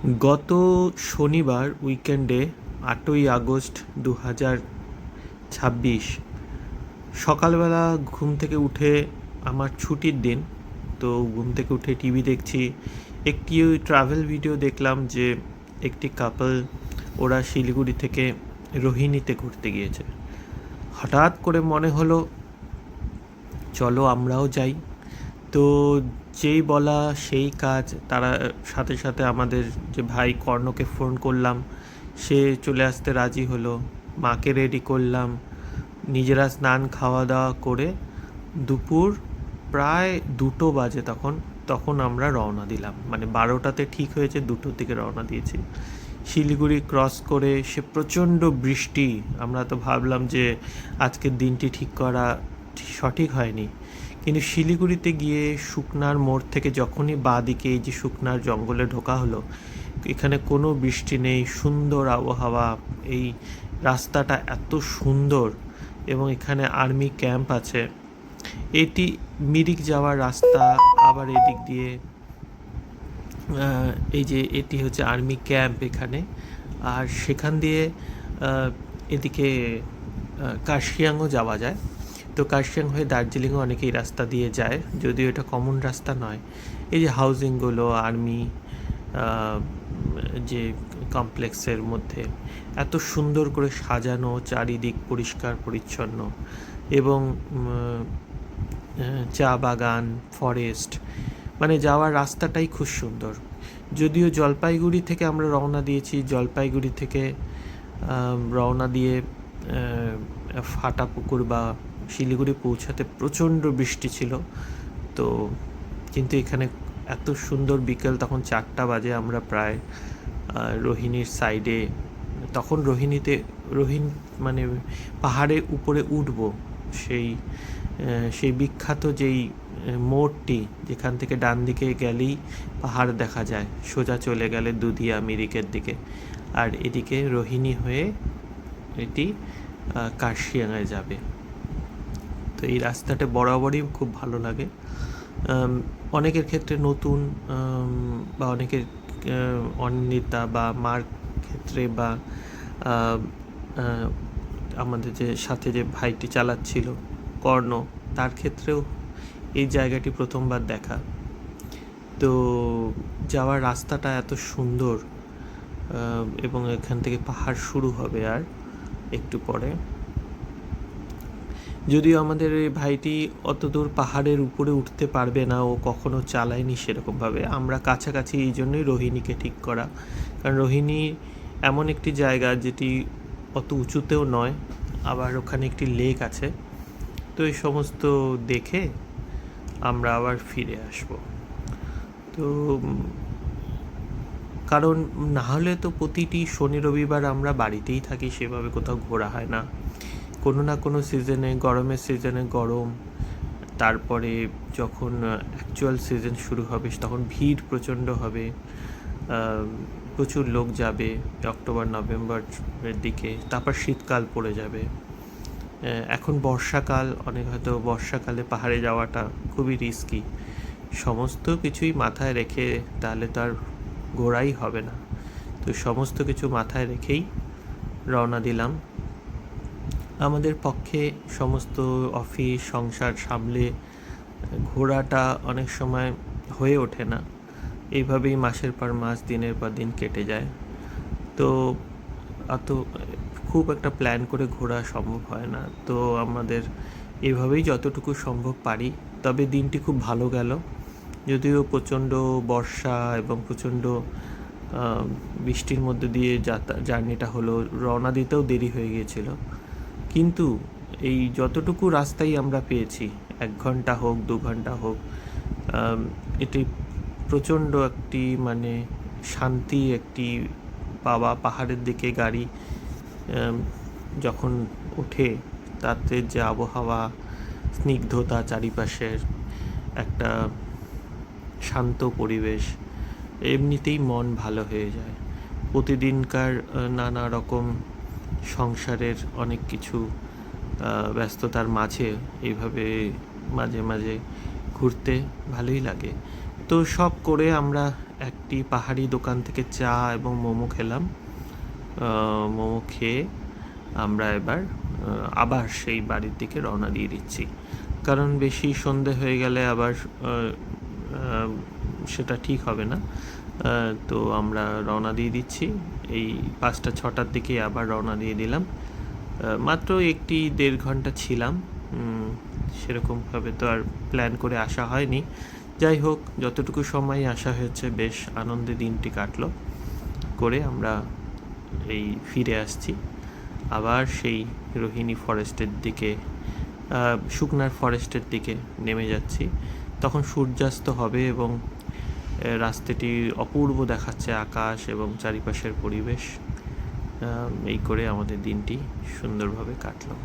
গত শনিবার উইকেন্ডে 8ই আগস্ট 2026 সকালবেলা ঘুম থেকে উঠে, আমার ছুটির দিন, তো ঘুম থেকে উঠে টিভি দেখছি। একটি ট্রাভেল ভিডিও দেখলাম যে একটি কাপল, ওরা শিলিগুড়ি থেকে রোহিণীতে ঘুরতে গিয়েছে। হঠাৎ করে মনে হলো চলো আমরাও যাই। তো যেই বলা সেই কাজ, তারা সাথে সাথে আমাদের যে ভাই কর্ণকে ফোন করলাম, সে চলে আসতে রাজি হলো। মাকে রেডি করলাম, নিজেরা স্নান খাওয়া দাওয়া করে দুপুর প্রায় 2টো বাজে তখন আমরা রওনা দিলাম। মানে 12টাতে ঠিক হয়েছে, 2টোর দিকে রওনা দিয়েছি। শিলিগুড়ি ক্রস করে সে প্রচণ্ড বৃষ্টি। আমরা তো ভাবলাম যে আজকের দিনটি ঠিক করা সঠিক হয়নি, কিন্তু শিলিগুড়িতে গিয়ে শুকনার মোড় থেকে যখনই বাঁ দিকে এই যে শুকনার জঙ্গলে ঢোকা হলো, এখানে কোনো বৃষ্টি নেই, সুন্দর আবহাওয়া, এই রাস্তাটা এত সুন্দর, এবং এখানে আর্মি ক্যাম্প আছে। এটি মিরিক যাওয়ার রাস্তা, আবার এদিক দিয়ে এই যে এটি হচ্ছে আর্মি ক্যাম্প এখানে, আর সেখান দিয়ে এদিকে কার্শিয়াংও যাওয়া যায়। তো কার্শিয়াং হয়ে দার্জিলিংও অনেকে এই রাস্তা দিয়ে যায়, যদিও এটা কমন রাস্তা নয়। এই যে হাউজিংগুলো আর্মি যে কমপ্লেক্সের মধ্যে এত সুন্দর করে সাজানো, চারিদিক পরিষ্কার পরিচ্ছন্ন, এবং চা বাগান, ফরেস্ট, মানে যাওয়ার রাস্তাটাই খুব সুন্দর। যদিও জলপাইগুড়ি থেকে আমরা রওনা দিয়েছি, জলপাইগুড়ি থেকে রওনা দিয়ে ফাটাপুকুর বা শিলিগুড়ি পৌঁছাতে প্রচণ্ড বৃষ্টি ছিল। তো কিন্তু এখানে এত সুন্দর, বিকেল তখন 4টা বাজে, আমরা প্রায় রোহিণীর সাইডে, তখন রোহিণ মানে পাহাড়ের উপরে উঠব, সেই বিখ্যাত যেই মোড়টি, যেখান থেকে ডান দিকে গেলেই পাহাড় দেখা যায়, সোজা চলে গেলে দুধিয়া মিরিকের দিকে, আর এদিকে রোহিণী হয়ে এটি কার্শিয়াংয়ে যাবে। তো এই রাস্তাটা বরাবরই খুব ভালো লাগে। অনেকের ক্ষেত্রে নতুন, বা অনেকের অনিন্দিতা বা মার ক্ষেত্রে, বা আমাদের যে সাথে যে ভাইটি চালাচ্ছিল কর্ণ, তার ক্ষেত্রেও এই জায়গাটি প্রথমবার দেখা। তো যাওয়ার রাস্তাটা এত সুন্দর, এবং এখান থেকে পাহাড় শুরু হবে আর একটু পরে। যদিও আমাদের এই ভাইটি অত দূর পাহাড়ের উপরে উঠতে পারবে না, ও কখনো চালায়নি সেরকমভাবে। আমরা কাছাকাছি, এই জন্যই রোহিণীকে ঠিক করা, কারণ রোহিণী এমন একটি জায়গা যেটি অত উঁচুতেও নয়, আবার ওখানে একটি লেক আছে। তো এই সমস্ত দেখে আমরা আবার ফিরে আসব। তো কারণ না হলে তো প্রতিটি শনি রবিবার আমরা বাড়িতেই থাকি, সেভাবে কোথাও ঘোরা হয় না। কোনো না কোনো সিজনে, গরমের সিজনে গরম, তারপরে যখন অ্যাকচুয়াল সিজন শুরু হবে তখন ভিড় প্রচণ্ড হবে, প্রচুর লোক যাবে অক্টোবর নভেম্বরের দিকে, তারপর শীতকাল পড়ে যাবে। এখন বর্ষাকাল, অনেক হয়তো বর্ষাকালে পাহাড়ে যাওয়াটা খুবই রিস্কি। সমস্ত কিছুই মাথায় রেখে তাহলে তো আর ঘোরাই হবে না। তো সমস্ত কিছু মাথায় রেখেই রওনা দিলাম। আমাদের পক্ষে সমস্ত অফিস সংসার সামলে ঘোরাটা অনেক সময় হয়ে ওঠে না, এইভাবেই মাসের পর মাস, দিনের পর দিন কেটে যায়। তো অত খুব একটা প্ল্যান করে ঘোরা সম্ভব হয় না। তো আমাদের এভাবেই যতটুকু সম্ভব পারি। তবে দিনটি খুব ভালো গেল, যদিও প্রচণ্ড বর্ষা এবং প্রচণ্ড বৃষ্টির মধ্যে দিয়ে জার্নিটা হলো, রওনা দিতেও দেরি হয়ে গিয়েছিল। কিন্তু এই যতটুকু রাস্তাই আমরা পেয়েছি, 1 ঘন্টা হোক 2 ঘন্টা হোক, এটি প্রচণ্ড একটি মানে শান্তি একটি পাওয়া। পাহাড়ের দিকে গাড়ি যখন ওঠে, তাতে যে আবহাওয়া, স্নিগ্ধতা, চারিপাশের একটা শান্ত পরিবেশ, এমনিতেই মন ভালো হয়ে যায়। প্রতিদিনকার নানা রকম সংসারের অনেক কিছু ব্যস্ততার মাঝে এইভাবে মাঝে মাঝে ঘুরতে ভালোই লাগে। তো সব করে আমরা একটি পাহাড়ি দোকান থেকে চা এবং মোমো খেলাম। মোমো খেয়ে আমরা এবার আবার সেই বাড়ির দিকে রওনা দিয়ে দিচ্ছি, কারণ বেশি সন্ধে হয়ে গেলে আবার সেটা ঠিক হবে না। তো আমরা রওনা দিয়ে দিচ্ছি, এই 5টা-6টার দিকে আবার রওনা দিয়ে দিলাম। মাত্র 1-1.5 ঘন্টা ছিলাম, সেরকমভাবে তো আর প্ল্যান করে আসা হয়নি। যাই হোক, যতটুকু সময় আসা হয়েছে বেশ আনন্দে দিনটি কাটলো করে আমরা এই ফিরে আসছি আবার সেই রোহিণী ফরেস্টের দিকে, শুকনার ফরেস্টের দিকে নেমে যাচ্ছি। তখন সূর্যাস্ত হবে এবং রাস্তাটি অপূর্ব দেখাচ্ছে আকাশ এবং চারিপাশের পরিবেশ। এই করে আমাদের দিনটি সুন্দরভাবে কাটলো।